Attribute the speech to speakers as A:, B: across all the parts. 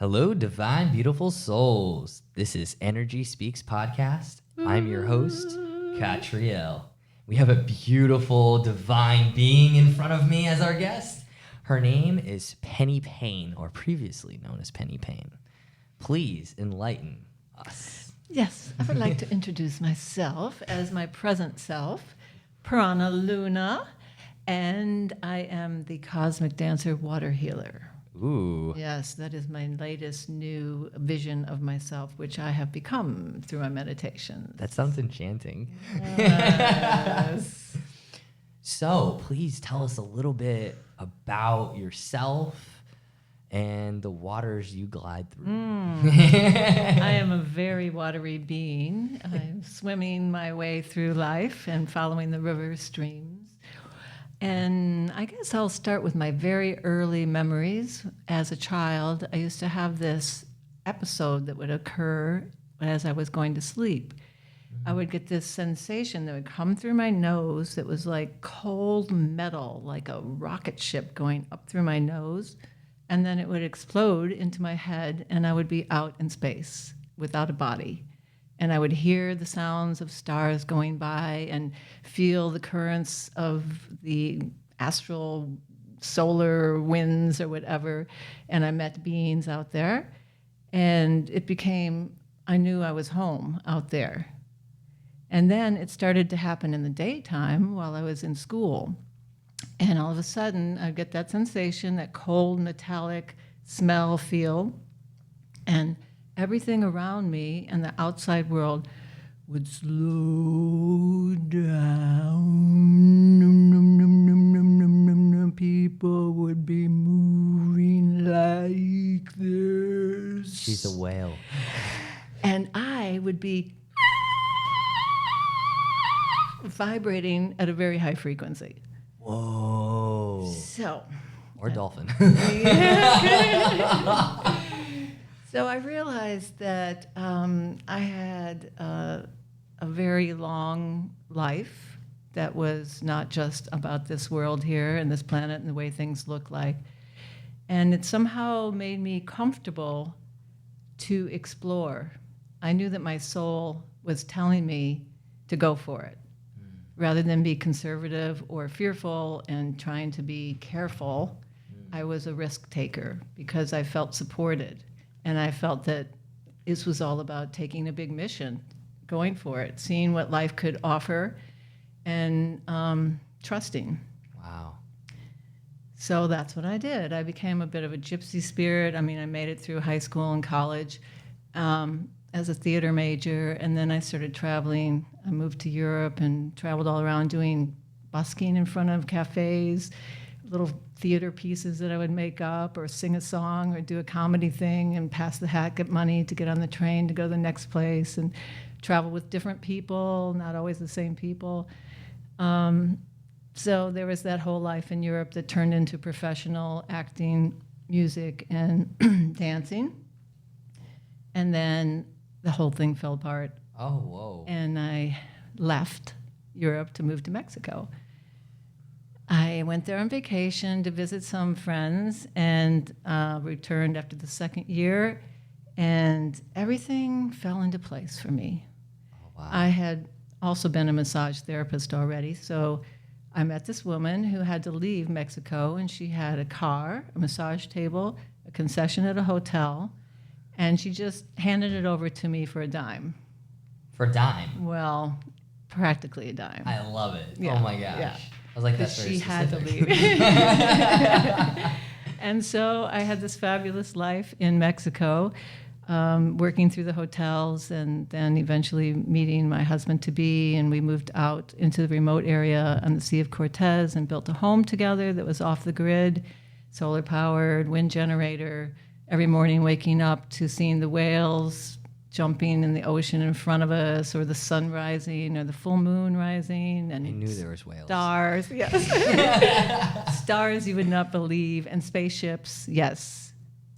A: Hello, divine, beautiful souls. This is Energy Speaks Podcast. I'm your host, Katriel. We have a beautiful divine being in front of me as our guest. Her name is Penny Payne, or previously known as Penny Payne. Please enlighten us.
B: Yes, I would like to introduce myself as my present self, Prana Luna, and I am the Cosmic Dancer Water Healer.
A: Ooh.
B: Yes, that is my latest new vision of myself, which I have become through my meditation.
A: That sounds enchanting.
B: Yes.
A: So please tell us a little bit about yourself and the waters you glide through.
B: I am a very watery being. I'm swimming my way through life and following the river streams. And I guess I'll start with my very early memories. As a child, I used to have this episode that would occur as I was going to sleep. I would get this sensation that would come through my nose that was like cold metal, like a rocket ship going up through my nose. And then it would explode into my head, and I would be out in space without a body. And I would hear the sounds of stars going by and feel the currents of the astral solar winds or whatever. And I met beings out there. And it became, I knew I was home out there. And then it started to happen in the daytime while I was in school. And all of a sudden, I'd get that sensation, that cold, metallic smell, feel. And everything around me and the outside world would slow down. People would be moving like this.
A: She's a whale.
B: And I would be vibrating at a very high frequency.
A: Whoa.
B: So.
A: Or dolphin.
B: So I realized that I had a very long life that was not just about this world here and this planet and the way things look like. And it somehow made me comfortable to explore. I knew that my soul was telling me to go for it. Rather than be conservative or fearful and trying to be careful, I was a risk taker because I felt supported. And I felt that this was all about taking a big mission, going for it, seeing what life could offer, and trusting.
A: Wow.
B: So that's what I did. I became a bit of a gypsy spirit. I mean, I made it through high school and college as a theater major, and then I started traveling. I moved to Europe and traveled all around doing busking in front of cafes, little theater pieces that I would make up or sing a song or do a comedy thing and pass the hat, get money to get on the train to go to the next place and travel with different people, not always the same people. So there was that whole life in Europe that turned into professional acting, music, and dancing. And then the whole thing fell apart.
A: Oh, whoa.
B: And I left Europe to move to Mexico. I went there on vacation to visit some friends and returned after the second year, and everything fell into place for me.
A: Oh, wow.
B: I had also been a massage therapist already, so I met this woman who had to leave Mexico, and she had a car, a massage table, a concession at a hotel, and she just handed it over to me for a dime.
A: For a dime?
B: Well, practically a dime.
A: I love it.
B: Yeah,
A: Oh, my gosh.
B: yeah.
A: I was like, that's very
B: she
A: specific.
B: had to leave. And so I had this fabulous life in Mexico, working through the hotels and then eventually meeting my husband-to-be, and we moved out into the remote area on the Sea of Cortez and built a home together that was off the grid, solar-powered, wind generator, every morning waking up to seeing the whales jumping in the ocean in front of us, or the sun rising, or the full moon rising, and
A: I knew there was whales.
B: stars, yes, stars you would not believe, and spaceships, yes.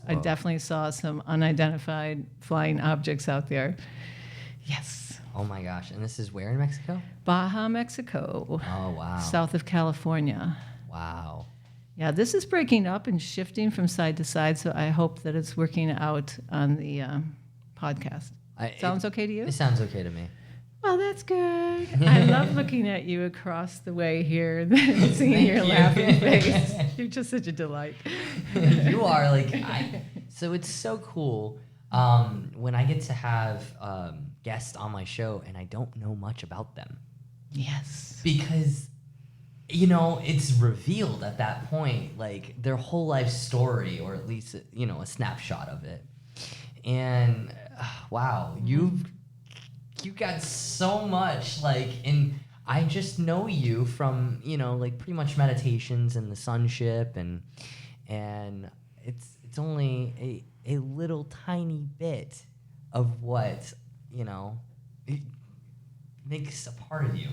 B: Whoa. I definitely saw some unidentified flying objects out there. Yes.
A: Oh my gosh! And this is where in Mexico?
B: Baja, Mexico.
A: Oh wow.
B: South of California.
A: Wow.
B: Yeah, this is breaking up and shifting from side to side, so I hope that it's working out on the podcast. Sounds okay to you?
A: It sounds okay to me.
B: Well, that's good. I love looking at you across the way here and seeing your laughing face. You're just such a delight.
A: You are so it's so cool when I get to have guests on my show and I don't know much about them.
B: Yes.
A: Because, it's revealed at that point, like their whole life story, or at least, a snapshot of it. And wow, you got so much, and I just know you from, pretty much meditations and the sunship, and it's only a little tiny bit of what, it makes a part of you,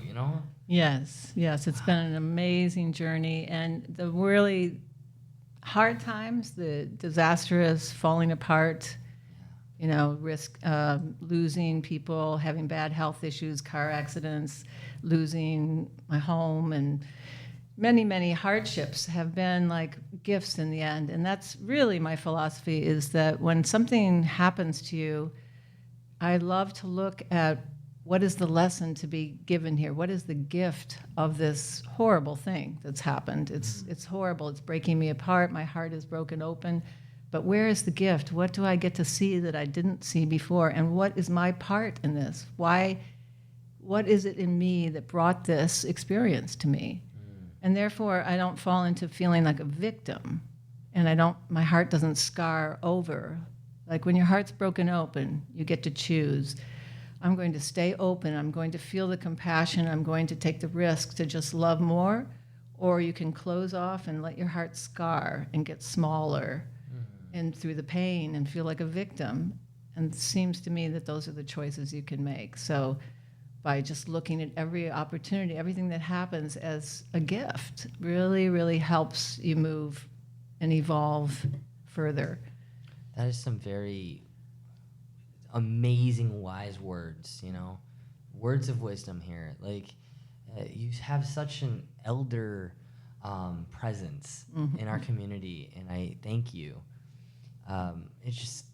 B: Yes, it's been an amazing journey, and the really hard times, the disastrous falling apart, risk losing people, having bad health issues, car accidents, losing my home, and many hardships have been like gifts in the end. And that's really my philosophy, is that when something happens to you, I love to look at what is the lesson to be given here? What is the gift of this horrible thing that's happened? It's horrible. It's breaking me apart. My heart is broken open. But where is the gift? What do I get to see that I didn't see before? And what is my part in this? What is it in me that brought this experience to me? And therefore, I don't fall into feeling like a victim. And my heart doesn't scar over. Like when your heart's broken open, you get to choose. I'm going to stay open. I'm going to feel the compassion. I'm going to take the risk to just love more. Or you can close off and let your heart scar and get smaller and through the pain and feel like a victim. And it seems to me that those are the choices you can make. So by just looking at every opportunity, everything that happens as a gift really helps you move and evolve further.
A: That is some very amazing wise words, words of wisdom here. You have such an elder presence in our community, and I thank you. It's just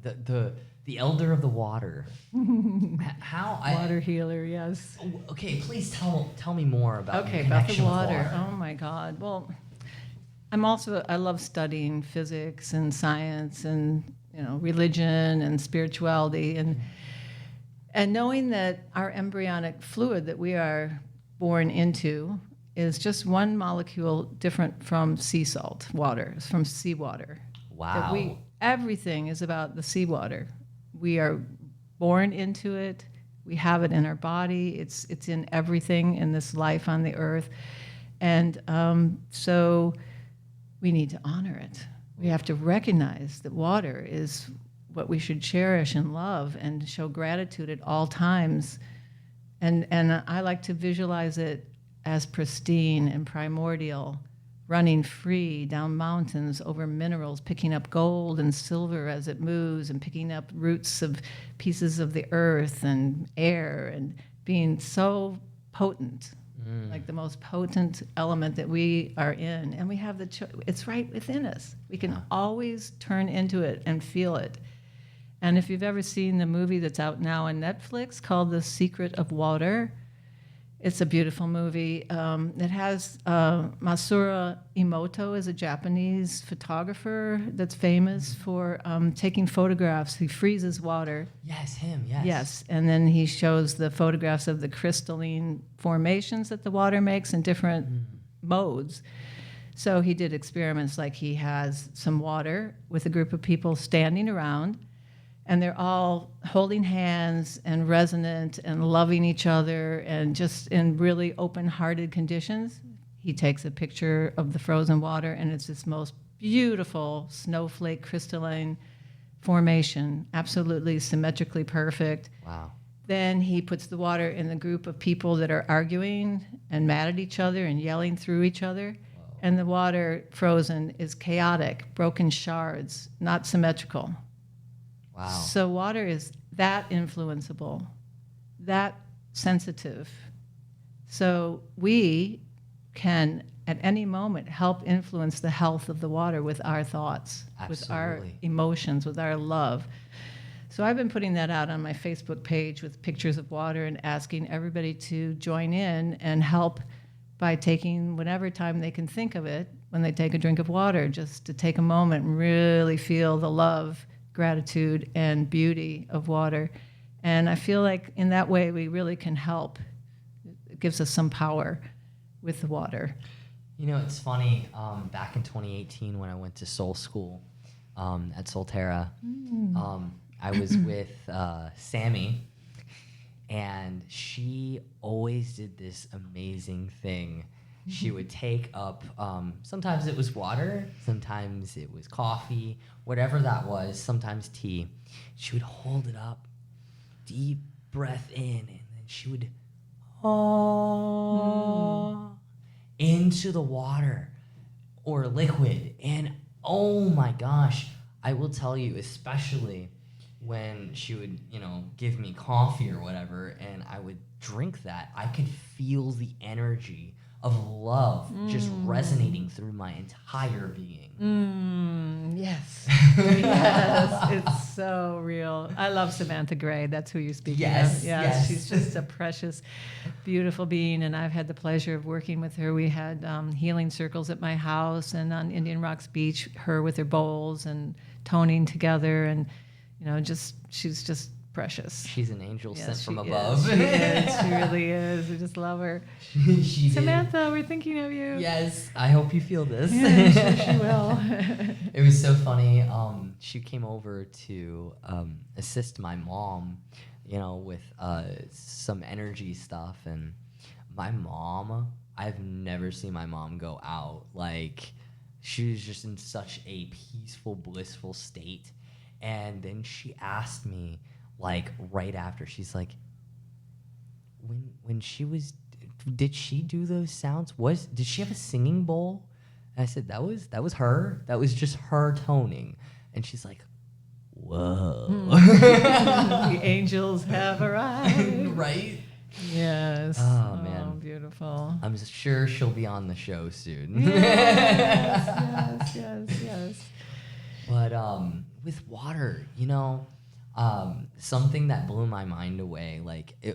A: the elder of the water.
B: Water healer, yes.
A: Okay, please tell me more about your
B: about the
A: connection with
B: water. Oh my God. Well, I love studying physics and science and religion and spirituality, and knowing that our embryonic fluid that we are born into is just one molecule different from sea salt water. It's from seawater.
A: Wow.
B: That everything is about the seawater. We are born into it. We have it in our body. It's in everything in this life on the earth. And so we need to honor it. We have to recognize that water is what we should cherish and love and show gratitude at all times. And I like to visualize it as pristine and primordial, running free down mountains, over minerals, picking up gold and silver as it moves, and picking up roots of pieces of the earth and air, and being so potent, like the most potent element that we are in. And we have it's right within us. We can always turn into it and feel it. And if you've ever seen the movie that's out now on Netflix called The Secret of Water, it's a beautiful movie. It has Masaru Emoto is a Japanese photographer that's famous for taking photographs. He freezes water.
A: Yes, him, yes.
B: Yes, and then he shows the photographs of the crystalline formations that the water makes in different modes. So he did experiments like he has some water with a group of people standing around, and they're all holding hands and resonant and loving each other and just in really open-hearted conditions. He takes a picture of the frozen water, and it's this most beautiful snowflake crystalline formation, absolutely symmetrically perfect.
A: Wow.
B: Then he puts the water in the group of people that are arguing and mad at each other and yelling through each other. Whoa. And the water frozen is chaotic, broken shards, not symmetrical.
A: Wow.
B: So water is that influenceable, that sensitive. So we can at any moment help influence the health of the water with our thoughts, with our emotions, with our love. So I've been putting that out on my Facebook page with pictures of water and asking everybody to join in and help by taking whatever time they can think of it when they take a drink of water, just to take a moment and really feel the love, gratitude, and beauty of water. And I feel like in that way we really can help. It gives us some power with the water.
A: You know, it's funny, back in 2018 when I went to Soul School at Solterra, I was with Sammy, and she always did this amazing thing. She would take up, sometimes it was water, sometimes it was coffee, whatever that was, sometimes tea. She would hold it up, deep breath in, and then she would into the water or liquid. And oh my gosh, I will tell you, especially when she would, give me coffee or whatever, and I would drink that, I could feel the energy of love just resonating through my entire being.
B: Yes. Yes, it's so real. I love Samantha Gray. That's who you're speaking of.
A: Yes.
B: She's just a precious, beautiful being, and I've had the pleasure of working with her. We had healing circles at my house and on Indian Rocks Beach, her with her bowls and toning together, and she's just precious.
A: She's an angel sent from
B: She
A: above.
B: She is. She really is. We just love her. Samantha, we're thinking of you.
A: Yes, I hope you feel this.
B: Yeah, I'm sure she will.
A: It was so funny. She came over to assist my mom, with some energy stuff. And my mom, I've never seen my mom go out. Like, she was just in such a peaceful, blissful state. And then she asked me, like, right after, she's like, when she was, did she do those sounds? Did she have a singing bowl? And I said, that was her. That was just her toning. And she's like, whoa.
B: The angels have arrived.
A: Right?
B: Yes.
A: Oh, man.
B: Beautiful.
A: I'm sure she'll be on the show soon.
B: Yes.
A: But with water, something that blew my mind away,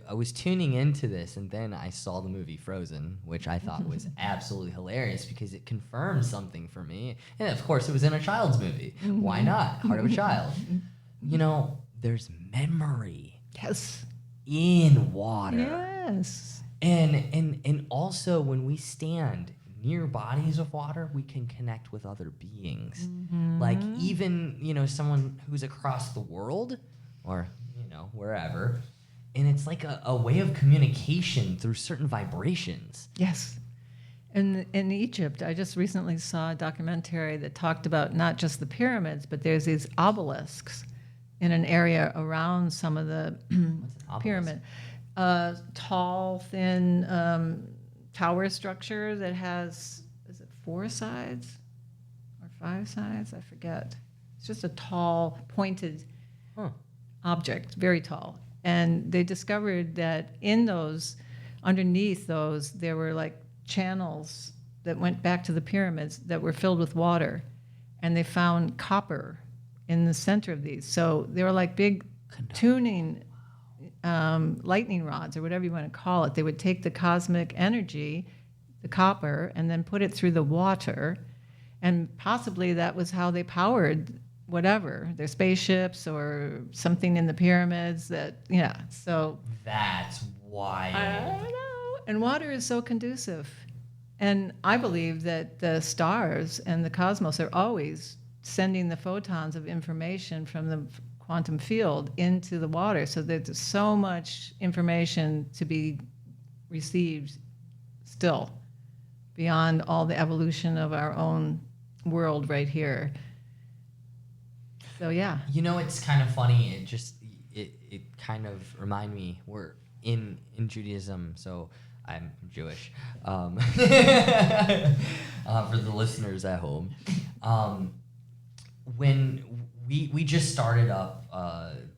A: I was tuning into this, and then I saw the movie Frozen, which I thought was absolutely hilarious because it confirmed something for me. And of course, it was in a child's movie. Why not? Heart of a child. There's memory.
B: Yes.
A: In water.
B: Yes.
A: And also when we stand near bodies of water, we can connect with other beings. Like even, someone who's across the world or, wherever. And it's like a way of communication through certain vibrations.
B: Yes. In Egypt, I just recently saw a documentary that talked about not just the pyramids, but there's these obelisks in an area around some of the pyramid. Tall, thin tower structure that has, is it 4 sides or 5 sides? I forget. It's just a tall, pointed object, very tall. And they discovered that in those, underneath those, there were like channels that went back to the pyramids that were filled with water. And they found copper in the center of these. So they were like big tuning lightning rods or whatever you want to call it. They would take the cosmic energy, the copper, and then put it through the water. And possibly that was how they powered whatever, their spaceships or something in the pyramids so.
A: That's wild.
B: I don't know. And water is so conducive. And I believe that the stars and the cosmos are always sending the photons of information from the quantum field into the water, so that there's so much information to be received still beyond all the evolution of our own world right here. So yeah.
A: It's kind of funny. It kind of remind me, we're in Judaism, so I'm Jewish. For the listeners at home, when we just started up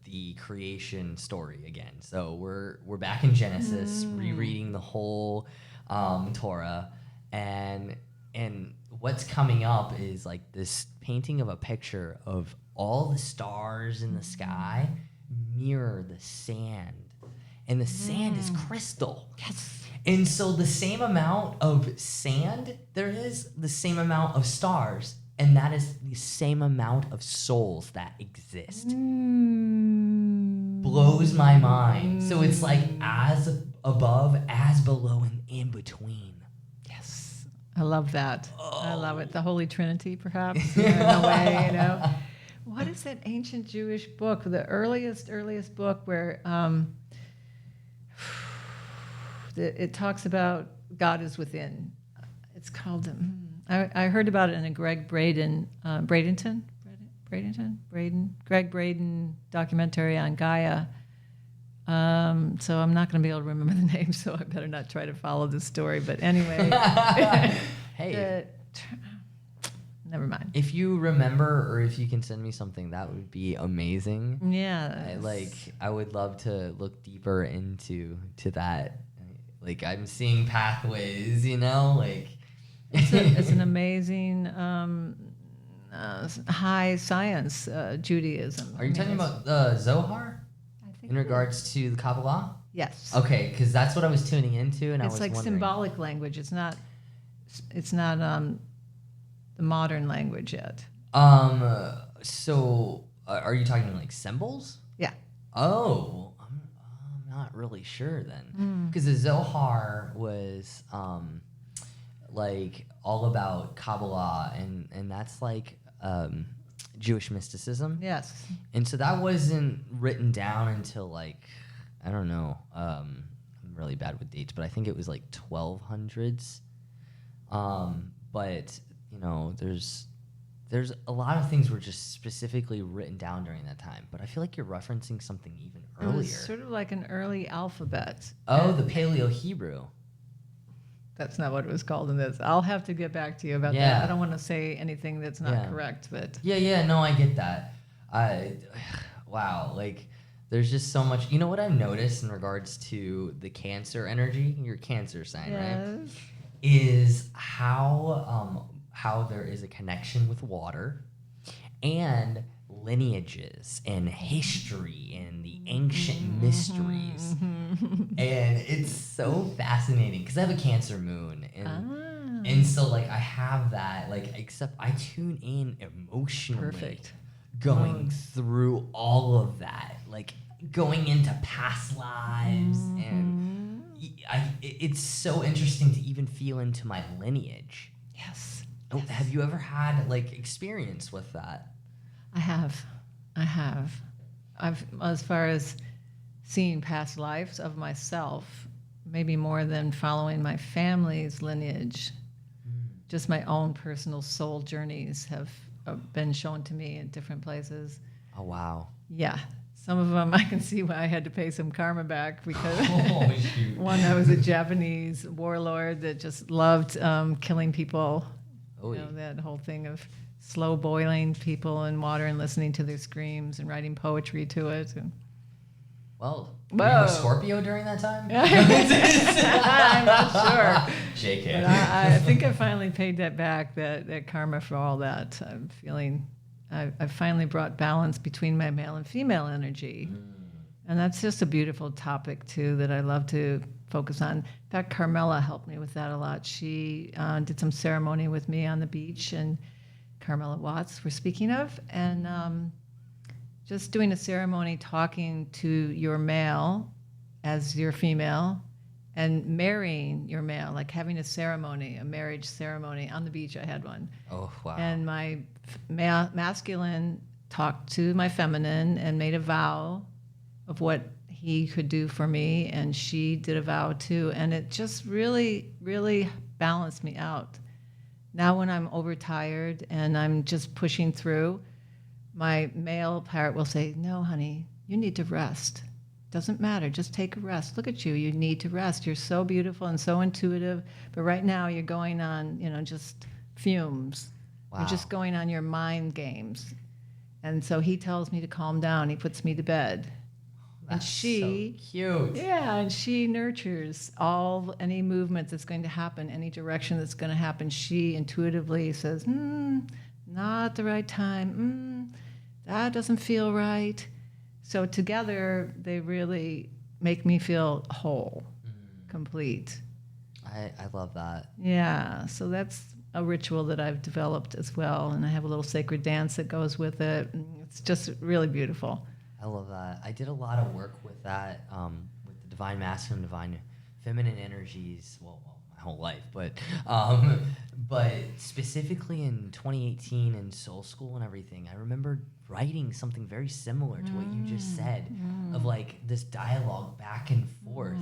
A: the creation story again, so we're back in Genesis, rereading the whole Torah, and what's coming up is like this painting of a picture of all the stars in the sky mirror the sand, and the sand is crystal.
B: Yes.
A: And so the same amount of sand there is, the same amount of stars, and that is the same amount of souls that exist. Blows my mind. So it's like as above, as below, and in between.
B: Yes. I love that. I love it. The Holy Trinity, perhaps, in a way, you know. What is that ancient Jewish book, the earliest book where it talks about God is within? It's called, I heard about it in a Greg Braden documentary on Gaia. So I'm not going to be able to remember the name, so I better not try to follow this story. But anyway,
A: Hey,
B: never mind.
A: if you remember or if you can send me something, that would be amazing.
B: Yeah,
A: I would love to look deeper into that. Like I'm seeing pathways, you know, like
B: it's an amazing high science Judaism.
A: Are you talking about the Zohar
B: I think
A: in regards to the Kabbalah?
B: Yes.
A: Okay, because that's what I was tuning into, and I was
B: It's like
A: wondering.
B: symbolic language. It's not the modern language yet.
A: So are you talking like symbols?
B: Yeah.
A: Oh, I'm not really sure then, because the Zohar was like all about Kabbalah, and that's like Jewish mysticism.
B: Yes.
A: And so that wasn't written down until like, I don't know. I'm really bad with dates, but I think it was like 1200s. But you know, there's a lot of things were just specifically written down during that time. But I feel like you're referencing something even
B: It
A: earlier.
B: was sort of like an early alphabet.
A: Oh, the Paleo Hebrew.
B: That's not what it was called in this. I'll have to get back to you about
A: Yeah.
B: that. I don't want to say anything that's not
A: Yeah.
B: correct, but
A: Yeah, no, I get that. Wow, like there's just so much. You know what I've noticed in regards to the Cancer energy, your Cancer sign, right?
B: yes.
A: Is how there is a connection with water and lineages and history and the ancient mysteries. And it's so fascinating because I have a Cancer moon, and so like I have that, like, except I tune in emotionally.
B: Perfect.
A: Going through all of that, like going into past lives, and it's so interesting to even feel into my lineage.
B: Yes.
A: Have you ever had like experience with that?
B: I have. I've, as far as seeing past lives of myself, maybe more than following my family's lineage, just my own personal soul journeys have been shown to me in different places.
A: Oh, wow.
B: Yeah. Some of them I can see why I had to pay some karma back because
A: Oh, shoot.
B: one, I was a Japanese warlord that just loved killing people.
A: Oh,
B: You know, that whole thing of slow boiling people in water and listening to their screams and writing poetry to it. And
A: well, were you a
B: Whoa.
A: Scorpio during that time?
B: I'm not sure.
A: JK.
B: But I think I finally paid that back, that karma for all that. I'm feeling I finally brought balance between my male and female energy. And that's just a beautiful topic, too, that I love to focus on. In fact, Carmela helped me with that a lot. She did some ceremony with me on the beach, and Carmela Watts we're speaking of. And just doing a ceremony, talking to your male as your female, and marrying your male, like having a ceremony, a marriage ceremony. On the beach, I had one.
A: Oh, wow.
B: And my masculine talked to my feminine and made a vow of what he could do for me, and she did a vow too. And it just really, really balanced me out. Now when I'm overtired and I'm just pushing through, my male part will say, no, honey, you need to rest. Doesn't matter. Just take a rest. Look at you. You need to rest. You're so beautiful and so intuitive. But right now you're going on, just fumes.
A: Wow.
B: You're just going on your mind games. And so he tells me to calm down. He puts me to bed.
A: That's
B: she,
A: so cute.
B: yeah, and she nurtures any movement that's going to happen, any direction that's going to happen. She intuitively says, not the right time. That doesn't feel right. So together, they really make me feel whole, complete.
A: I love that.
B: Yeah, so that's a ritual that I've developed as well, and I have a little sacred dance that goes with it. It's just really beautiful.
A: I love that. I did a lot of work with that, with the divine masculine, divine feminine energies. Well, my whole life, but specifically in 2018 in Soul School and everything, I remember writing something very similar to what you just said, of like this dialogue back and forth,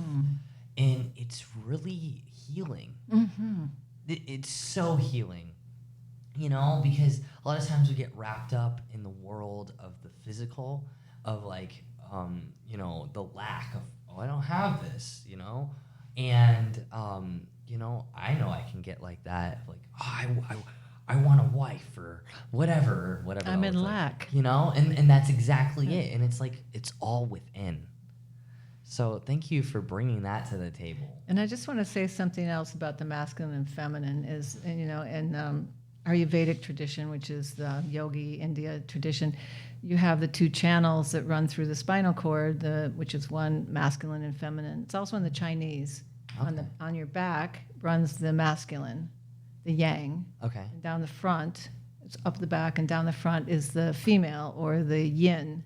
A: and it's really healing. It's so healing. You know, because a lot of times we get wrapped up in the world of the physical, of like, you know, the lack of, I don't have this, you know? And, you know I can get like that, like, I want a wife or whatever.
B: I'm in
A: like,
B: lack.
A: you know? And that's exactly it. And it's like, it's all within. So thank you for bringing that to the table.
B: And I just want to say something else about the masculine and feminine is, you know, in Ayurvedic tradition, which is the Yogi India tradition, you have the two channels that run through the spinal cord, which is one masculine and feminine. It's also in the Chinese.
A: Okay.
B: On your back runs the masculine, the yang.
A: Okay.
B: And down the front, it's up the back, and down the front is the female or the yin,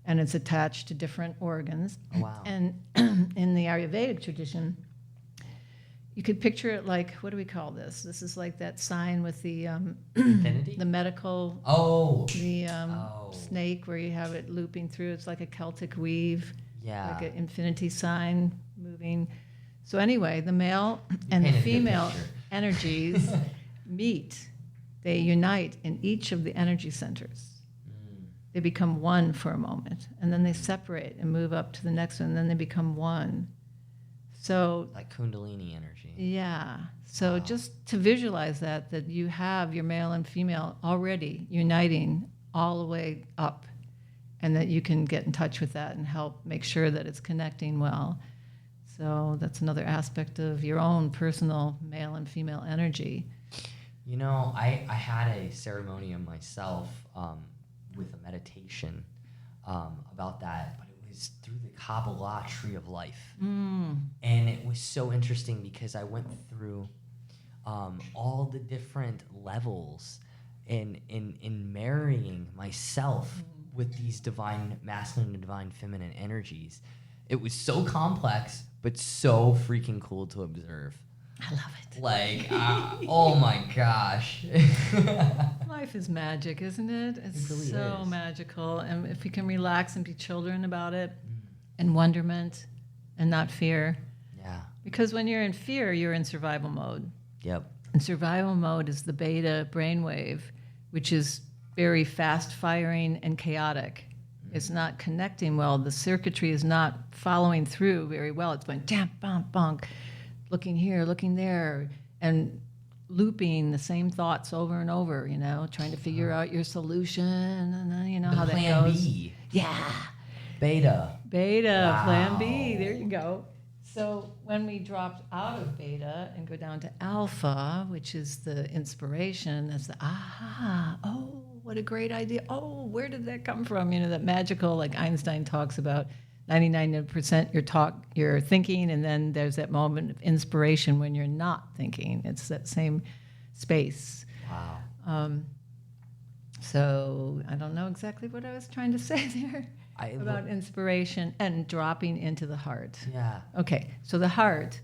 B: and it's attached to different organs.
A: Oh, wow.
B: And in the Ayurvedic tradition, you could picture it like, what do we call this? This is like that sign with the
A: Infinity?
B: the medical, the snake where you have it looping through. It's like a Celtic weave,
A: Yeah.
B: like an infinity sign moving. So anyway, the male and the
A: painted a good
B: female
A: picture.
B: energies meet. They unite in each of the energy centers. They become one for a moment, and then they separate and move up to the next one, and then they become one. So
A: Like Kundalini energy.
B: yeah. So
A: Wow.
B: just to visualize that you have your male and female already uniting all the way up, and that you can get in touch with that and help make sure that it's connecting well. So that's another aspect of your own personal male and female energy.
A: You know, I had a ceremony on myself with a meditation about that, but it was through the Kabbalah tree of life. And it was so interesting because I went through all the different levels in marrying myself with these divine masculine and divine feminine energies. It was so complex, but so freaking cool to observe.
B: I love it.
A: Like, oh my gosh.
B: Life is magic, isn't it? It's
A: really
B: so
A: is.
B: magical. And if we can relax and be children about it, and wonderment, and not fear.
A: Yeah.
B: Because when you're in fear, you're in survival mode.
A: Yep.
B: And survival mode is the beta brainwave, which is very fast firing and chaotic. It's not connecting well. The circuitry is not following through very well. It's going jump, bump, bonk, looking here, looking there, and looping the same thoughts over and over, you know, trying to figure out your solution, and then, you know,
A: The
B: how that
A: plan
B: goes.
A: B.
B: Yeah.
A: Beta.
B: Beta, plan B,
A: Wow.
B: there you go. So when we dropped out of beta and go down to alpha, which is the inspiration, that's the oh, what a great idea. Oh, where did that come from? You know, that magical, like Einstein talks about, 99% you're thinking, and then there's that moment of inspiration when you're not thinking. It's that same space.
A: Wow.
B: So I don't know exactly what I was trying to say there about inspiration and dropping into the heart.
A: Yeah.
B: Okay, so the heart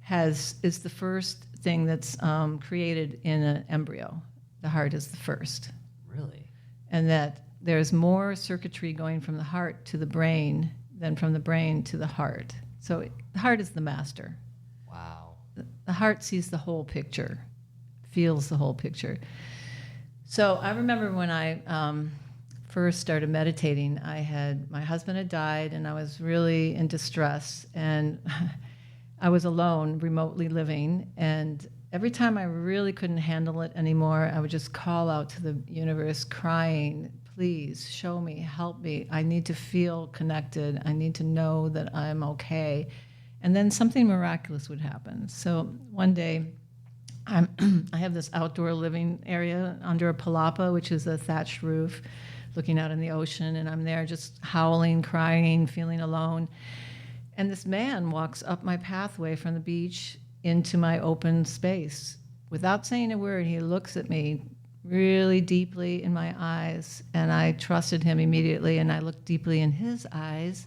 B: is the first thing that's created in an embryo. The heart is the first.
A: Really?
B: And that there's more circuitry going from the heart to the brain than from the brain to the heart. So the heart is the master.
A: Wow.
B: The heart sees the whole picture, feels the whole picture. So I remember when I first started meditating, my husband had died, and I was really in distress, and I was alone, remotely living, and every time I really couldn't handle it anymore, I would just call out to the universe, crying, please show me, help me. I need to feel connected. I need to know that I'm okay. And then something miraculous would happen. So one day, I have this outdoor living area under a palapa, which is a thatched roof, looking out in the ocean, and I'm there just howling, crying, feeling alone. And this man walks up my pathway from the beach into my open space. Without saying a word, he looks at me really deeply in my eyes, and I trusted him immediately, and I looked deeply in his eyes,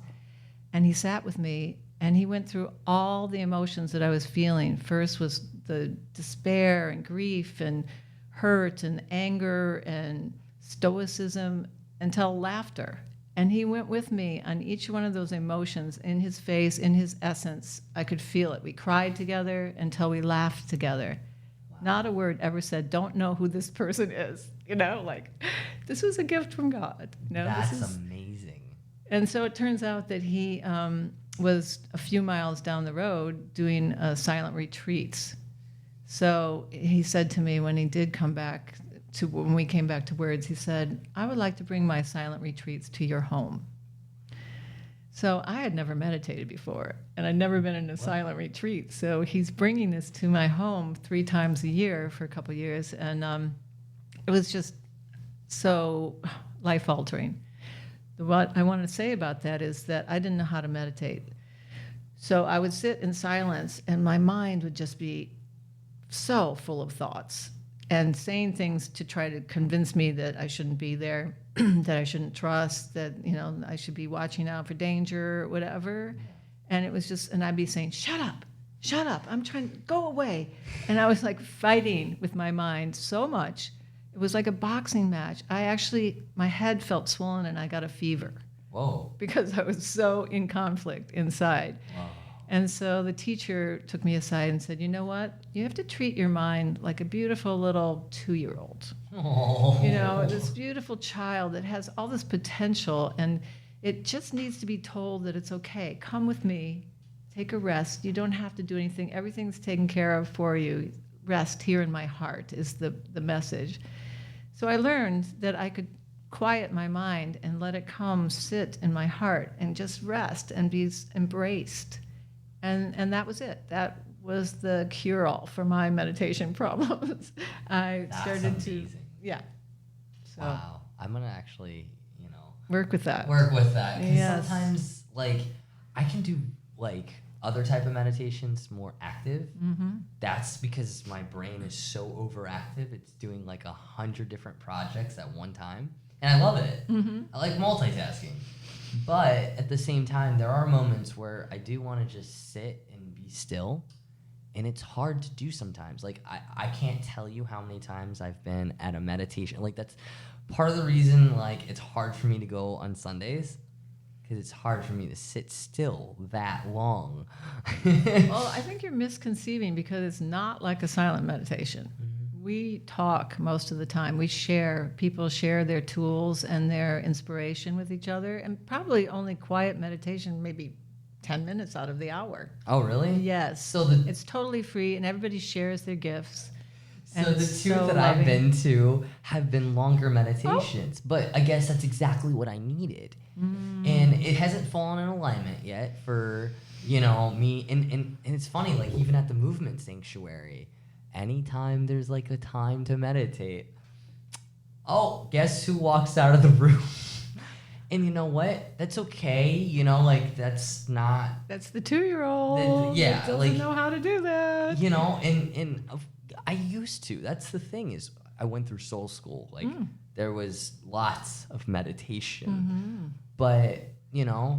B: and he sat with me, and he went through all the emotions that I was feeling. First was the despair and grief and hurt and anger and stoicism until laughter. And he went with me on each one of those emotions, in his face, in his essence. I could feel it. We cried together until we laughed together. Wow. Not a word ever said, don't know who this person is. You know, like, this was a gift from God. You know,
A: that's amazing.
B: And so it turns out that he was a few miles down the road doing silent retreats. So he said to me when he did come back, when we came back to words, he said, I would like to bring my silent retreats to your home. So I had never meditated before, and I'd never been in a silent retreat. So he's bringing this to my home 3 times a year for a couple of years, and it was just so life-altering. What I want to say about that is that I didn't know how to meditate. So I would sit in silence, and my mind would just be so full of thoughts and saying things to try to convince me that I shouldn't be there, that I shouldn't trust, that, you know, I should be watching out for danger or whatever. And it was just, and I'd be saying, shut up, I'm trying to go away. And I was like fighting with my mind so much. It was like a boxing match. My head felt swollen and I got a fever.
A: Whoa.
B: Because I was so in conflict inside.
A: Wow.
B: And so the teacher took me aside and said, you know what? You have to treat your mind like a beautiful little 2-year-old.
A: Oh.
B: You know, this beautiful child that has all this potential, and it just needs to be told that it's okay. Come with me. Take a rest. You don't have to do anything. Everything's taken care of for you. Rest here in my heart is the message. So I learned that I could quiet my mind and let it come sit in my heart and just rest and be embraced. And that was it. That was the cure-all for my meditation problems.
A: That's
B: started
A: amazing.
B: Yeah. So
A: wow. I'm going to actually,
B: work with that.
A: Because
B: yes.
A: sometimes, like, I can do, like, other type of meditations more active.
B: Mm-hmm.
A: That's because my brain is so overactive. It's doing, like, 100 different projects at one time. And I love it.
B: Mm-hmm.
A: I like multitasking. But at the same time, there are moments where I do want to just sit and be still. And it's hard to do sometimes. Like, I can't tell you how many times I've been at a meditation. Like, that's part of the reason, like, it's hard for me to go on Sundays. Because it's hard for me to sit still that long.
B: Well, I think you're misconceiving, because it's not like a silent meditation. Mm-hmm. We talk most of the time. People share their tools and their inspiration with each other, and probably only quiet meditation, maybe 10 minutes out of the hour.
A: Oh, really?
B: Yes.
A: So
B: it's totally free, and everybody shares their gifts.
A: So the two that I've been to have been longer meditations, but I guess that's exactly what I needed. Mm. And it hasn't fallen in alignment yet for, me. And it's funny, like, even at the movement sanctuary, anytime there's, like, a time to meditate, oh, guess who walks out of the room? And you know what? That's okay. That's not...
B: That's the 2-year-old.
A: Yeah.
B: That doesn't know how to do that.
A: And I used to. That's the thing, is I went through soul school. Like, there was lots of meditation. Mm-hmm. But,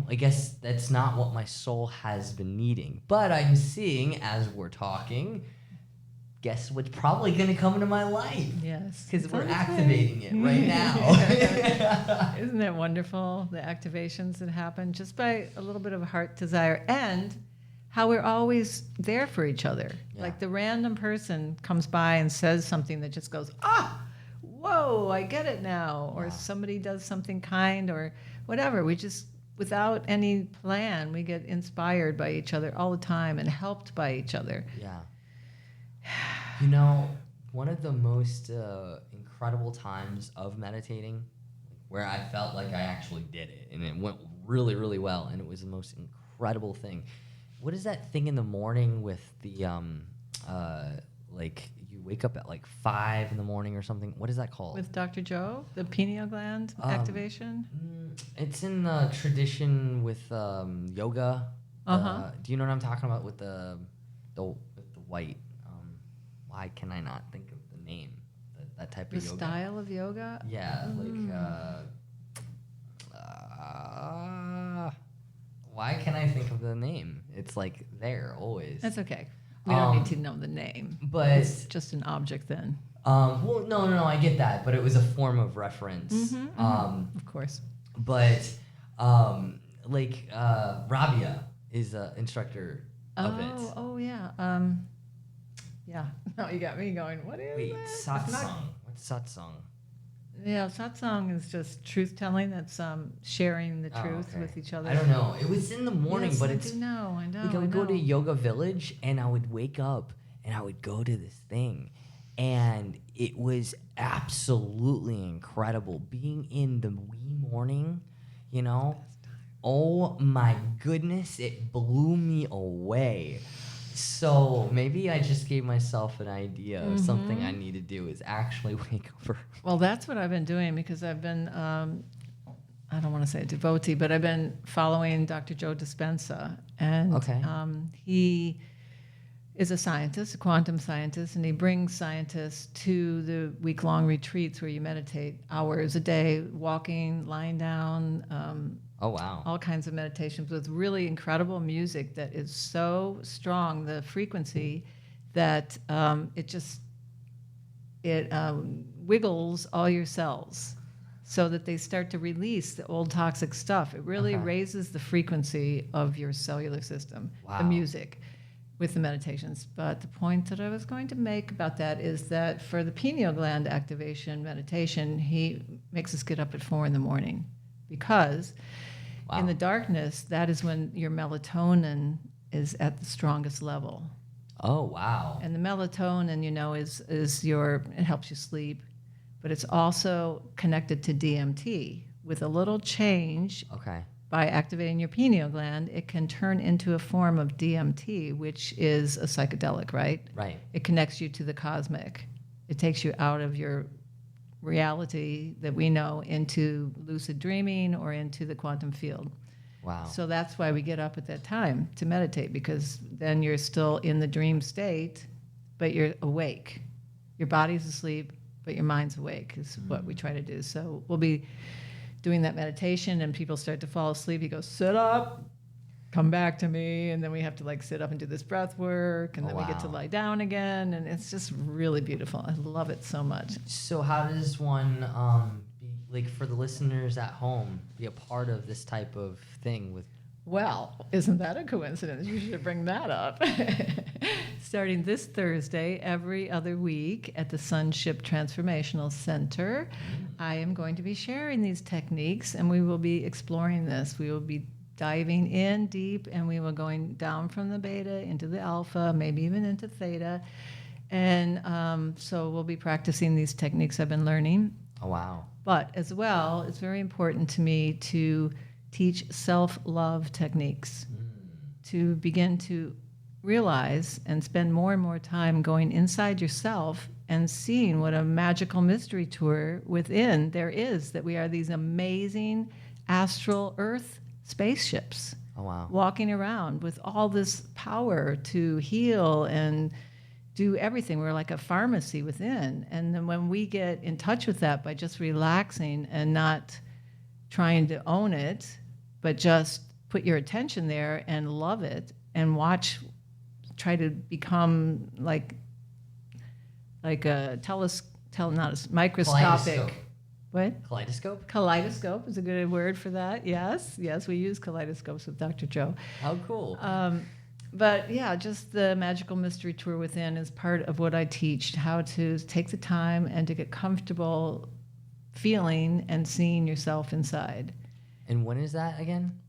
A: I guess that's not what my soul has been needing. But I'm seeing, as we're talking... guess what's probably going to come into my life?
B: Yes.
A: Because we're activating it right now.
B: Isn't that wonderful, the activations that happen just by a little bit of heart desire, and how we're always there for each other. Yeah. Like, the random person comes by and says something that just goes, whoa, I get it now. Yeah. Or somebody does something kind or whatever. We just, without any plan, we get inspired by each other all the time and helped by each other.
A: Yeah. One of the most incredible times of meditating, where I felt like I actually did it, and it went really, really well, and it was the most incredible thing. What is that thing in the morning with the like you wake up at like 5 in the morning or something? What is that called?
B: With Dr. Joe, the pineal gland activation?
A: It's in the tradition with yoga. Do you know what I'm talking about with the white? Why can I not think of the name? That type of yoga. The
B: style of yoga?
A: Yeah, why can't I think of the name? It's like there always.
B: That's okay. We don't need to know the name.
A: But
B: it's just an object then.
A: Well, no, I get that, but it was a form of reference.
B: Of course.
A: But Rabia is an instructor of it.
B: Oh yeah. Yeah. No, you got me going. What is
A: Wait,
B: that?
A: satsang. What's satsang?
B: Yeah, satsang is just truth telling. That's sharing the truth with each other.
A: I don't know. It was in the morning,
B: yes,
A: but
B: I know.
A: Like I would go to Yoga Village, and I would wake up, and I would go to this thing, and it was absolutely incredible being in the wee morning. You know, oh my goodness, it blew me away. So maybe I just gave myself an idea of something I need to do is actually wake up.
B: Well, that's what I've been doing because I've been, I don't want to say a devotee, but I've been following Dr. Joe Dispenza. And he is a scientist, a quantum scientist, and he brings scientists to the week-long retreats where you meditate hours a day, walking, lying down,
A: oh, wow.
B: all kinds of meditations with really incredible music that is so strong, the frequency, that it wiggles all your cells so that they start to release the old toxic stuff. It really raises the frequency of your cellular system, the music, with the meditations. But the point that I was going to make about that is that for the pineal gland activation meditation, he makes us get up at 4 in the morning because in the darkness, that is when your melatonin is at the strongest level.
A: Oh, wow.
B: And the melatonin, you know, is it helps you sleep, but it's also connected to DMT. With a little change by activating your pineal gland, it can turn into a form of DMT, which is a psychedelic, right?
A: Right.
B: It connects you to the cosmic. It takes you out of your reality that we know into lucid dreaming or into the quantum field.
A: Wow.
B: So that's why we get up at that time to meditate, because then you're still in the dream state, but you're awake. Your body's asleep, but your mind's awake is what we try to do. So we'll be doing that meditation and people start to fall asleep. You go, sit up, come back to me, and then we have to like sit up and do this breath work, and then we get to lie down again, and it's just really beautiful. I love it so much.
A: So how does one, be, like for the listeners at home, be a part of this type of thing with?
B: Well, isn't that a coincidence? You should bring that up. Starting this Thursday, every other week at the Sonship Transformational Center, I am going to be sharing these techniques, and we will be exploring this. We will be diving in deep, and we will going down from the beta into the alpha, maybe even into theta. And so we'll be practicing these techniques I've been learning.
A: Oh, wow.
B: But as well, it's very important to me to teach self-love techniques, to begin to realize and spend more and more time going inside yourself and seeing what a magical mystery tour within there is, that we are these amazing astral earth spaceships.
A: Oh, wow.
B: Walking around with all this power to heal and do everything. We're like a pharmacy within. And then when we get in touch with that by just relaxing and not trying to own it, but just put your attention there and love it and try to become like a microscopic. What?
A: Kaleidoscope?
B: Kaleidoscope is a good word for that. Yes, we use kaleidoscopes with Dr. Joe.
A: How cool.
B: But yeah, just the magical mystery tour within is part of what I teach, how to take the time and to get comfortable feeling and seeing yourself inside.
A: And when is that again?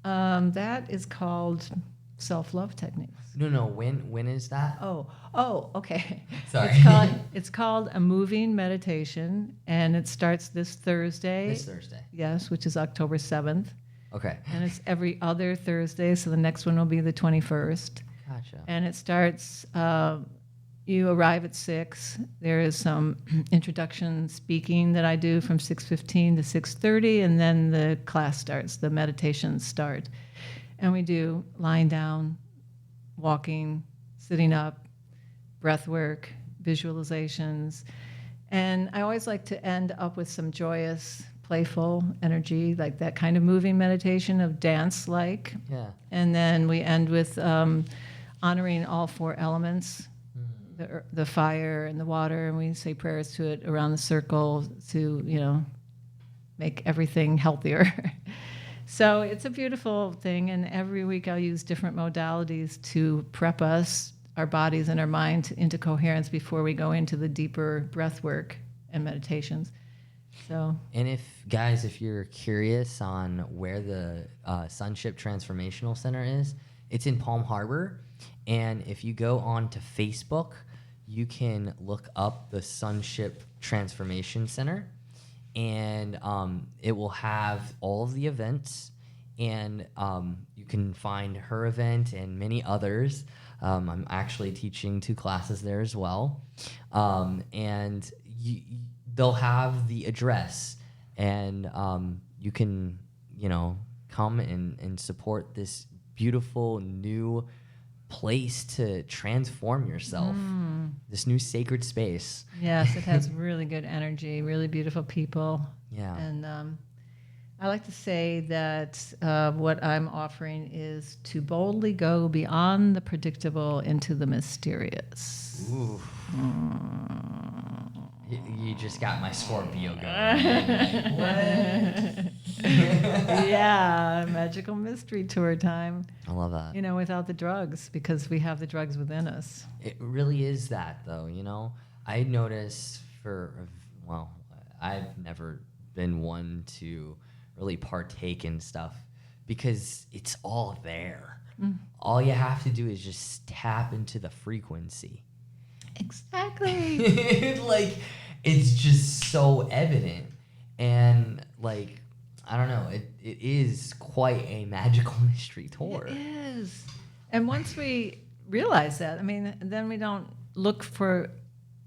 B: That is called self-love techniques.
A: No. When is that?
B: Okay.
A: Sorry.
B: It's called a moving meditation, and it starts this Thursday.
A: This Thursday.
B: Yes, which is October 7th.
A: Okay.
B: And it's every other Thursday, so the next one will be the 21st.
A: Gotcha.
B: And it starts, you arrive at 6. There is some introduction speaking that I do from 6:15 to 6:30, and then the class starts, the meditations start. And we do lying down, walking, sitting up, breath work, visualizations. And I always like to end up with some joyous, playful energy, like that kind of moving meditation of dance-like.
A: Yeah.
B: And then we end with honoring all 4 elements, the fire and the water, and we say prayers to it around the circle to, make everything healthier. So it's a beautiful thing, and every week I'll use different modalities to prep us, our bodies and our mind into coherence before we go into the deeper breath work and meditations. So,
A: and if you're curious on where the Sunship Transformational Center is, it's in Palm Harbor. And if you go on to Facebook, you can look up the Sunship Transformation Center, and it will have all of the events, and you can find her event and many others. I'm actually teaching 2 classes there as well. And they'll have the address, and you can, come and support this beautiful new place to transform yourself, this new sacred space.
B: Yes, it has really good energy, really beautiful people.
A: Yeah.
B: And I like to say that what I'm offering is to boldly go beyond the predictable into the mysterious.
A: Ooh. You just got my Scorpio going. Like, what?
B: Yeah, magical mystery tour time.
A: I love that.
B: Without the drugs, because we have the drugs within us.
A: It really is that, though, I noticed I've never been one to really partake in stuff because it's all there. All you have to do is just tap into the frequency.
B: Exactly.
A: Like, it's just so evident. And, like, I don't know, it is quite a magical mystery tour.
B: It is. And once we realize that, then we don't look for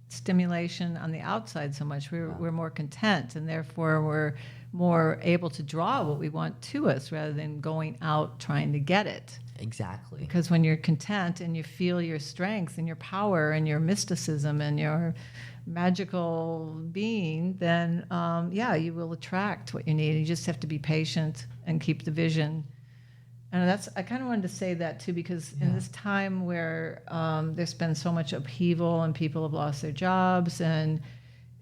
B: stimulation on the outside so much. We're more content, and therefore we're more able to draw what we want to us rather than going out trying to get it.
A: Exactly.
B: Because when you're content and you feel your strength and your power and your mysticism and your magical being, then you will attract what you need. You just have to be patient and keep the vision. And I kind of wanted to say that too, because in this time where there's been so much upheaval and people have lost their jobs and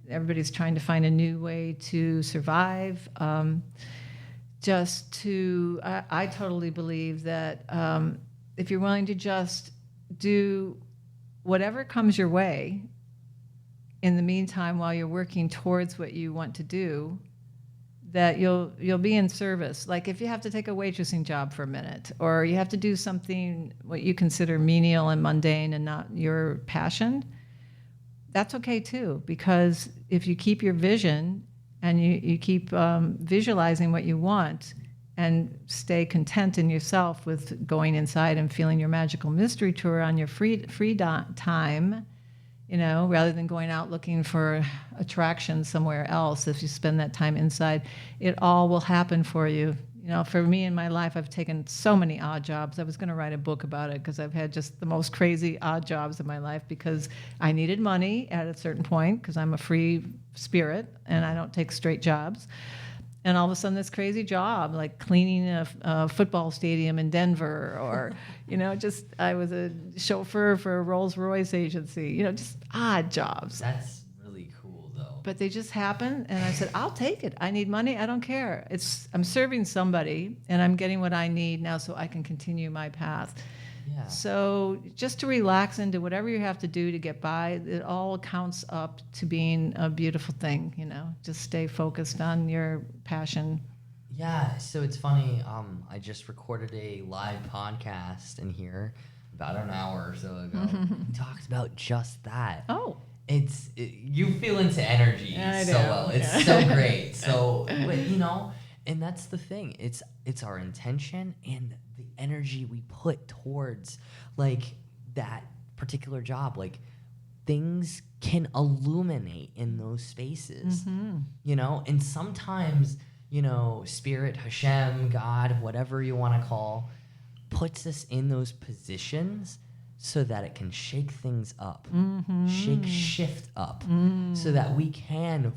B: everybody's trying to find a new way to survive, I totally believe that if you're willing to just do whatever comes your way in the meantime while you're working towards what you want to do, that you'll be in service. Like if you have to take a waitressing job for a minute, or you have to do something what you consider menial and mundane and not your passion, that's okay too, because if you keep your vision and you keep visualizing what you want and stay content in yourself with going inside and feeling your magical mystery tour on your free time, rather than going out looking for attraction somewhere else, if you spend that time inside, it all will happen for you. For me in my life, I've taken so many odd jobs. I was going to write a book about it because I've had just the most crazy odd jobs in my life because I needed money at a certain point because I'm a free spirit and I don't take straight jobs. And all of a sudden, this crazy job, like cleaning a football stadium in Denver, or, I was a chauffeur for a Rolls-Royce agency, just odd jobs.
A: That's really cool, though.
B: But they just happen, and I said, I'll take it. I need money. I don't care. I'm serving somebody, and I'm getting what I need now so I can continue my path.
A: Yeah.
B: So just to relax into whatever you have to do to get by, it all counts up to being a beautiful thing, Just stay focused on your passion.
A: Yeah, so it's funny. I just recorded a live podcast in here about an hour or so ago. We talked about just that.
B: Oh.
A: You feel into energy so well. It's so great. So, but, and that's the thing. It's our intention and the energy we put towards like that particular job. Like things can illuminate in those spaces, and sometimes, Spirit, Hashem, God, whatever you want to call, puts us in those positions so that it can shake things up, shift up, so that we can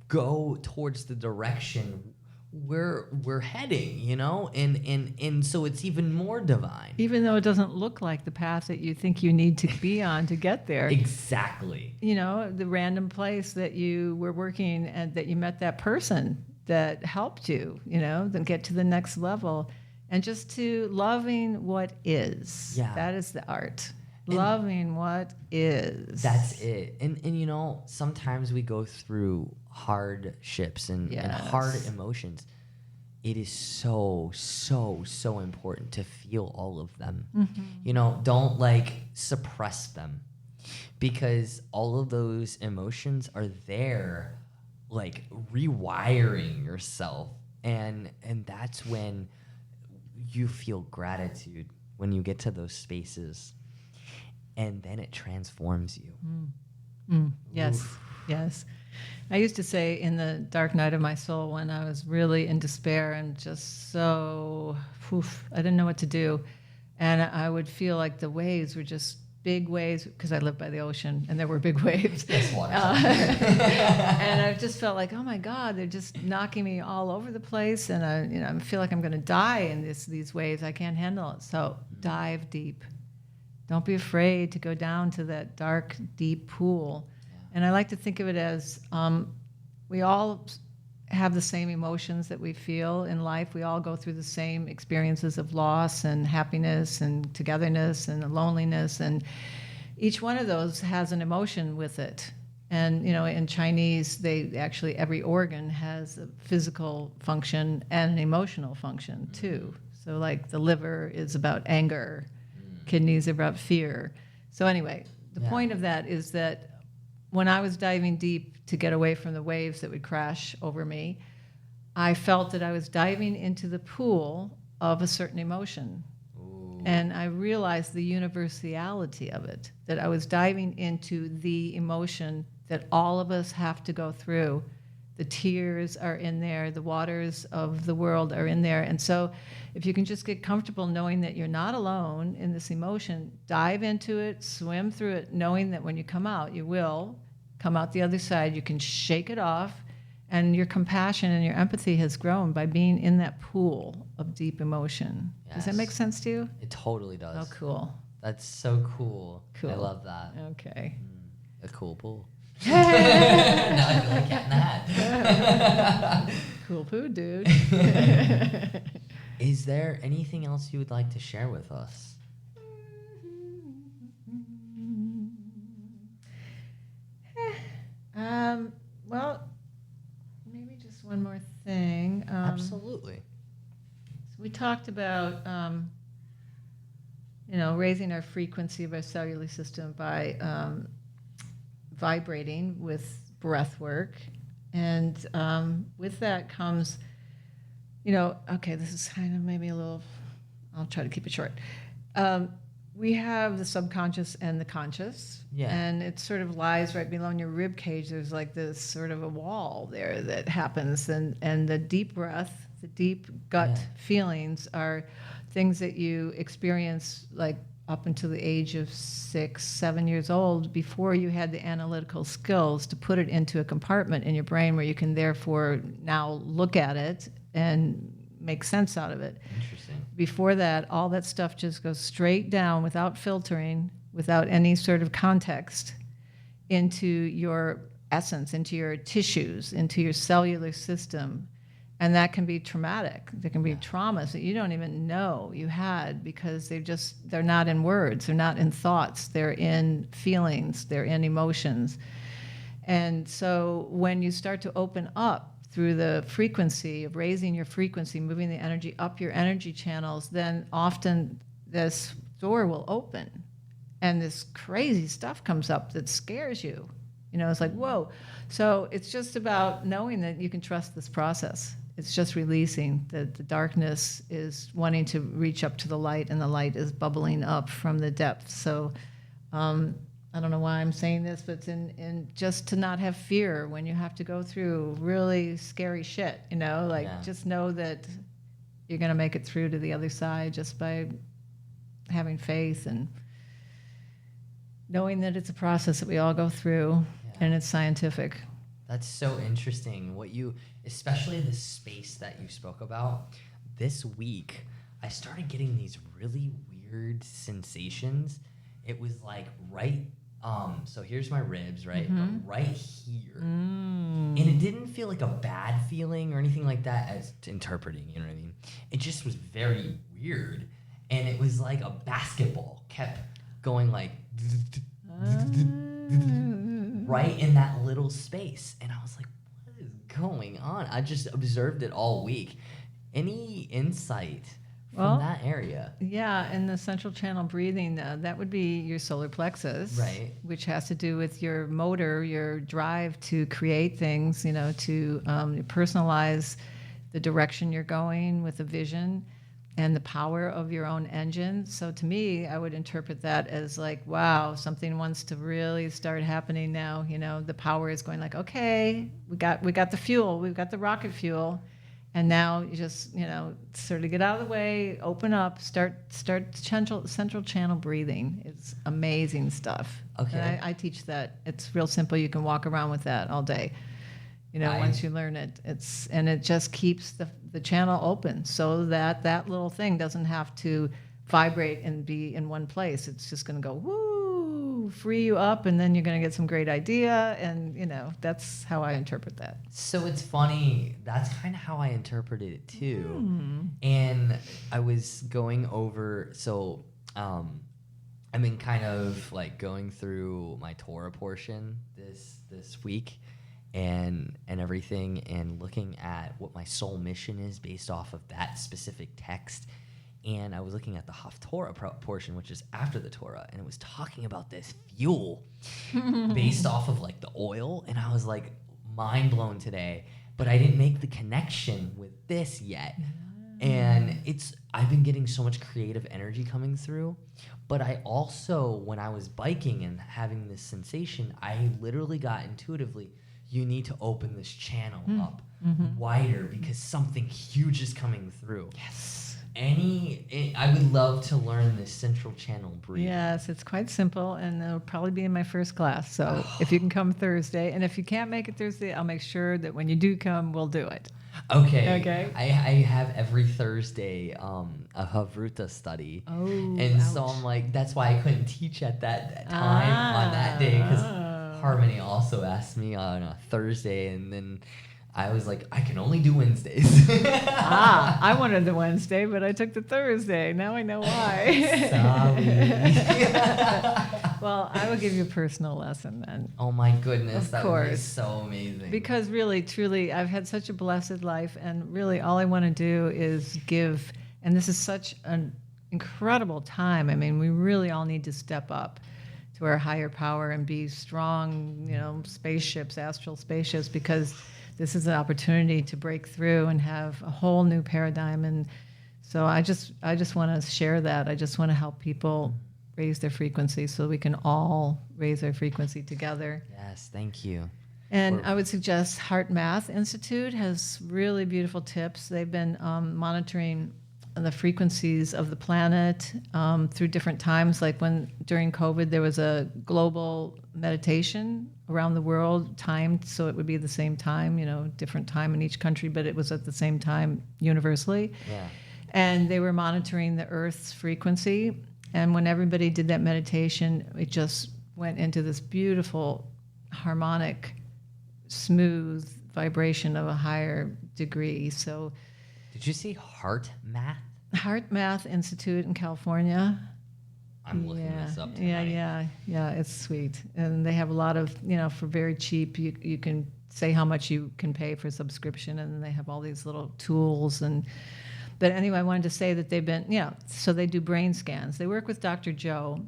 A: go towards the direction we're heading, and so it's even more divine.
B: Even though it doesn't look like the path that you think you need to be on to get there.
A: Exactly.
B: The random place that you were working and that you met that person that helped you, then get to the next level. And just to loving what is. Yeah. That is the art. And loving what is.
A: That's it. And sometimes we go through hardships and hard emotions. It is so, so, so important to feel all of them. Don't suppress them, because all of those emotions are there, rewiring yourself. And that's when you feel gratitude, when you get to those spaces, and then it transforms you.
B: Yes.
A: Oof.
B: Yes. I used to say in the dark night of my soul, when I was really in despair and just so, I didn't know what to do. And I would feel like the waves were just big waves, because I live by the ocean and there were big waves. And I just felt like, oh my God, they're just knocking me all over the place. And I feel like I'm going to die in these waves. I can't handle it. So dive deep. Don't be afraid to go down to that dark, deep pool. And I like to think of it as we all have the same emotions that we feel in life. We all go through the same experiences of loss and happiness and togetherness and loneliness. And each one of those has an emotion with it. And, in Chinese, every organ has a physical function and an emotional function too. So like the liver is about anger, kidneys are about fear. So anyway, the point of that is that when I was diving deep to get away from the waves that would crash over me, I felt that I was diving into the pool of a certain emotion. Ooh. And I realized the universality of it, that I was diving into the emotion that all of us have to go through. The tears are in there, the waters of the world are in there. And so if you can just get comfortable knowing that you're not alone in this emotion, dive into it, swim through it, knowing that when you come out, you will come out the other side, you can shake it off, and your compassion and your empathy has grown by being in that pool of deep emotion. Yes. Does that make sense to you?
A: It totally does.
B: Oh, cool.
A: That's so cool.
B: Cool.
A: I love that.
B: Okay.
A: A cool pool. Now I feel like getting that.
B: Cool poo, dude.
A: Is there anything else you would like to share with us?
B: Well, maybe just one more thing.
A: Absolutely.
B: So we talked about, raising our frequency of our cellular system by vibrating with breath work. And with that comes, this is kind of maybe a little, I'll try to keep it short. We have the subconscious and the conscious, and it sort of lies right below in your rib cage. There's like this sort of a wall there that happens, and the deep breath, the deep gut feelings are things that you experience like up until the age of 6, 7 years old, before you had the analytical skills to put it into a compartment in your brain where you can therefore now look at it and make sense out of it.
A: Interesting.
B: Before that, all that stuff just goes straight down without filtering, without any sort of context, into your essence, into your tissues, into your cellular system. And that can be traumatic. There can be traumas that you don't even know you had, because they're not in words, they're not in thoughts, they're in feelings, they're in emotions. And so when you start to open up through the frequency of raising your frequency, moving the energy up your energy channels, then often this door will open and this crazy stuff comes up that scares you. You know, it's like, whoa. So it's just about knowing that you can trust this process. It's just releasing that the darkness is wanting to reach up to the light, and the light is bubbling up from the depths. So I don't know why I'm saying this, but it's in just to not have fear when you have to go through really scary shit, you know, like just know that you're going to make it through to the other side just by having faith and knowing that it's a process that we all go through and it's scientific.
A: That's so interesting. Especially the space that you spoke about. This week, I started getting these really weird sensations. It was like so here's my ribs, right? But right here. And it didn't feel like a bad feeling or anything like that as interpreting, you know what I mean? It just was very weird. And it was like a basketball kept going like right in that little space. And I was like, what is going on? I just observed it all week. Any insight from that area? Yeah,
B: and the central channel breathing, that would be your solar plexus,
A: right?
B: Which has to do with your motor, your drive to create things, you know, to personalize the direction you're going with a vision and the power of your own engine. So to me, I would interpret that as like, wow, something wants to really start happening now. You know, the power is going like, okay, we got the fuel, we've got the rocket fuel. And now you just, you know, sort of get out of the way, open up, start central channel breathing. It's amazing stuff.
A: Okay.
B: And I teach that. It's real simple. You can walk around with that all day. You know, once you learn it, it just keeps the channel open so that that little thing doesn't have to vibrate and be in one place. It's just going to go, woo, free you up, and then you're going to get some great idea. And, you know, that's how I interpret that.
A: So it's funny. That's kind of how I interpreted it too. And I was going over, so I've been kind of like going through my Torah portion this week and everything, and looking at what my soul mission is based off of that specific text. And I was looking at the Haftorah portion, which is after the Torah, and it was talking about this fuel based off of like the oil. And I was like mind blown today, but I didn't make the connection with this yet. And I've been getting so much creative energy coming through, but I also, when I was biking and having this sensation, I literally got intuitively, you need to open this channel up wider because something huge is coming through.
B: Yes.
A: I would love to learn this central channel breathing.
B: Yes, it's quite simple, and it'll probably be in my first class. So if you can come Thursday, and if you can't make it Thursday, I'll make sure that when you do come, we'll do it.
A: Okay. I have every Thursday a Havruta study.
B: Oh,
A: and so I'm like, that's why I couldn't teach at that time on that day, because Harmony also asked me on a Thursday, and then I was like, I can only do Wednesdays.
B: I wanted the Wednesday, but I took the Thursday. Now I know why.
A: Sorry.
B: Well, I will give you a personal lesson then.
A: Oh my goodness,
B: that would be
A: so amazing.
B: Because really, truly, I've had such a blessed life, and really all I want to do is give. And this is such an incredible time. I mean, we really all need to step up to our higher power and be strong, you know, spaceships, astral spaceships, because this is an opportunity to break through and have a whole new paradigm. And so I just want to share that. I just want to help people raise their frequency so we can all raise our frequency together.
A: Yes, thank you.
B: And I would suggest Heart Math Institute has really beautiful tips. They've been monitoring the frequencies of the planet through different times. Like during COVID, there was a global meditation around the world, timed so it would be the same time, you know, different time in each country, but it was at the same time universally.
A: Yeah.
B: And they were monitoring the Earth's frequency. And when everybody did that meditation, it just went into this beautiful, harmonic, smooth vibration of a higher degree. So,
A: did you see Heart Math?
B: Heart Math Institute in California.
A: I'm looking this up tonight.
B: Yeah, it's sweet. And they have a lot of, you know, for very cheap, you can say how much you can pay for subscription, and then they have all these little tools. But anyway, I wanted to say that they've been, so they do brain scans. They work with Dr. Joe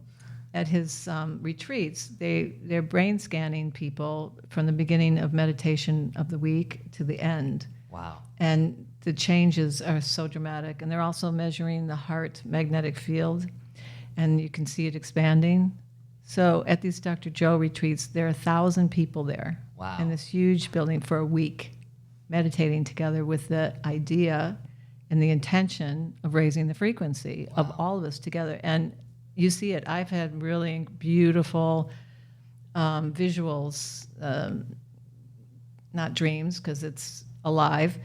B: at his retreats. They're brain scanning people from the beginning of meditation of the week to the end.
A: Wow.
B: And the changes are so dramatic. And they're also measuring the heart magnetic field, and you can see it expanding. So at these Dr. Joe retreats, there are 1,000 people there.
A: Wow.
B: In this huge building for a week, meditating together with the idea and the intention of raising the frequency of all of us together. And you see it. I've had really beautiful visuals, not dreams, because it's alive,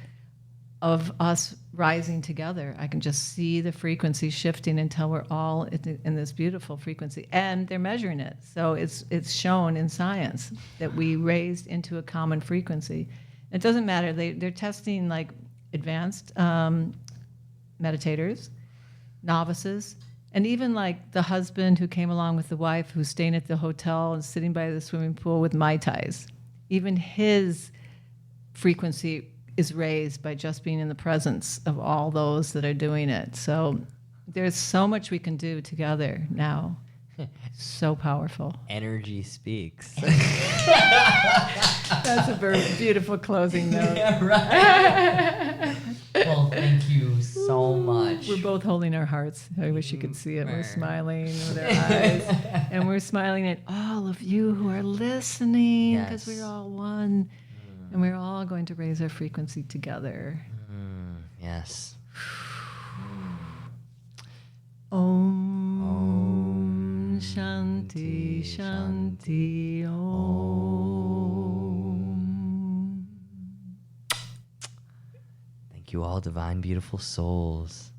B: of us rising together. I can just see the frequency shifting until we're all in this beautiful frequency. And they're measuring it. So it's shown in science that we raised into a common frequency. It doesn't matter. They're testing like advanced meditators, novices, and even like the husband who came along with the wife who's staying at the hotel and sitting by the swimming pool with Mai Tais. Even his frequency is raised by just being in the presence of all those that are doing it. So there's so much we can do together now. So powerful.
A: Energy speaks.
B: That's a very beautiful closing note.
A: Yeah, right. Well, thank you so much.
B: We're both holding our hearts. I wish you could see it. We're smiling with our eyes. And we're smiling at all of you who are listening, because we're all one. And we're all going to raise our frequency together.
A: Yes.
B: Om Shanti Shanti Om.
A: Thank you all, divine, beautiful souls.